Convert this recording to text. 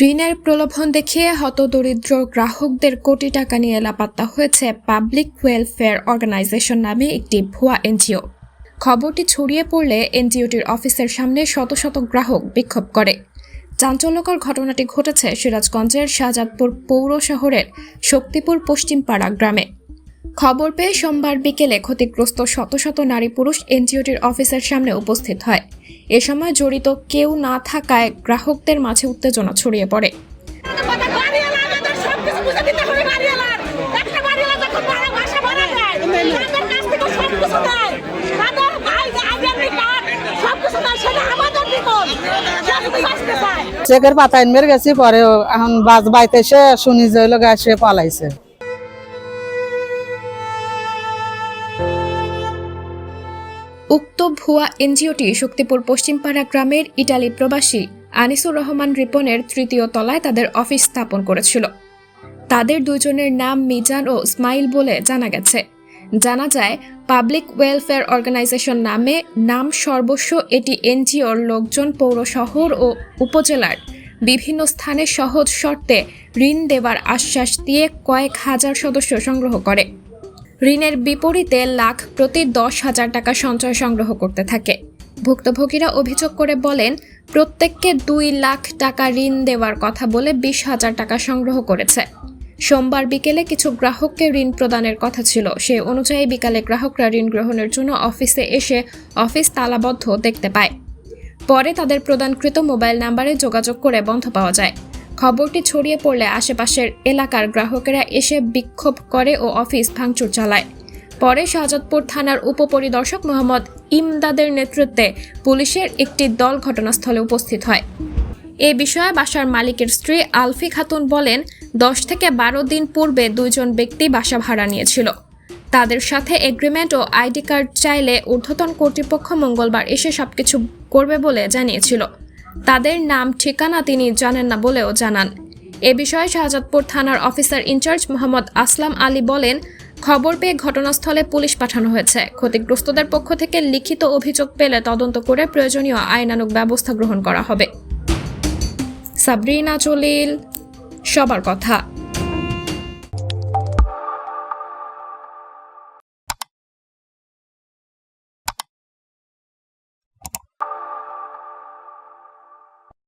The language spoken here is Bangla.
ঋণের প্রলোভন দেখিয়ে হতদরিদ্র গ্রাহকদের কোটি টাকা নিয়ে লাপাত্তা হয়েছে পাবলিক ওয়েলফেয়ার অর্গানাইজেশন নামে একটি ভুয়া এনজিও। খবরটি ছড়িয়ে পড়লে এনজিওটির অফিসের সামনে শত শত গ্রাহক বিক্ষোভ করে। চাঞ্চল্যকর ঘটনাটি ঘটেছে সিরাজগঞ্জের শাহজাদপুর পৌর শহরের শক্তিপুর পশ্চিমপাড়া গ্রামে। খবর পেয়ে সোমবার বিকেলে ক্ষতিগ্রস্ত শত শত নারী পুরুষ এনজিওটির অফিসের সামনে উপস্থিত হয়। এ সময় জড়িত কেউ না থাকায় গ্রাহকদের মাঝে উত্তেজনা ছড়িয়ে পড়ে। চেকের পাতায় মেরে গেছি, পরে এখন বাস বাইতে এসে শুনি যে সে পালাইছে। উক্ত ভুয়া এনজিওটি শক্তিপুর পশ্চিমপাড়া গ্রামের ইটালি প্রবাসী আনিসুর রহমান রিপনের তৃতীয় তলায় তাদের অফিস স্থাপন করেছিল। তাদের দুজনের নাম মিজান ও ইসমাইল বলে জানা গেছে। জানা যায়, পাবলিক ওয়েলফেয়ার অর্গানাইজেশন নামে নাম সর্বস্ব এটি এনজিওর লোকজন পৌর শহর ও উপজেলার বিভিন্ন স্থানে সহজ শর্তে ঋণ দেওয়ার আশ্বাস দিয়ে কয়েক হাজার সদস্য সংগ্রহ করে। ঋণের বিপরীতে লাখ প্রতি 10,000 টাকা সঞ্চয় সংগ্রহ করতে থাকে। ভুক্তভোগীরা অভিযোগ করে বলেন, প্রত্যেককে 2 লাখ টাকা ঋণ দেওয়ার কথা বলে 20,000 টাকা সংগ্রহ করেছে। সোমবার বিকেলে কিছু গ্রাহককে ঋণ প্রদানের কথা ছিল। সে অনুযায়ী বিকালে গ্রাহকরা ঋণ গ্রহণের জন্য অফিসে এসে অফিস তালাবদ্ধ দেখতে পায়। পরে তাদের প্রদানকৃত মোবাইল নাম্বারে যোগাযোগ করে বন্ধ পাওয়া যায়। খবরটি ছড়িয়ে পড়লে আশেপাশের এলাকার গ্রাহকেরা এসে বিক্ষোভ করে ও অফিস ভাঙচুর চালায়। পরে শাহজাদপুর থানার উপপরিদর্শক মোহাম্মদ ইমদাদের নেতৃত্বে পুলিশের একটি দল ঘটনাস্থলে উপস্থিত হয়। এ বিষয়ে বাসার মালিকের স্ত্রী আলফি খাতুন বলেন, 10 থেকে 12 দিন পূর্বে 2 জন ব্যক্তি বাসা ভাড়া নিয়েছিল। তাদের সাথে এগ্রিমেন্ট ও আইডি কার্ড চাইলে ঊর্ধ্বতন কর্তৃপক্ষ মঙ্গলবার এসে সবকিছু করবে বলে জানিয়েছিল। তাদের নাম ঠিকানা তিনি জানেন না বলেও জানান। এ বিষয়ে শাহজাদপুর থানার অফিসার ইনচার্জ মোহাম্মদ আসলাম আলী বলেন, খবর পেয়ে ঘটনাস্থলে পুলিশ পাঠানো হয়েছে। ক্ষতিগ্রস্তদের পক্ষ থেকে লিখিত অভিযোগ পেলে তদন্ত করে প্রয়োজনীয় আইনানুগ ব্যবস্থা গ্রহণ করা হবে। সাবরিনা জলিল, সবার কথা।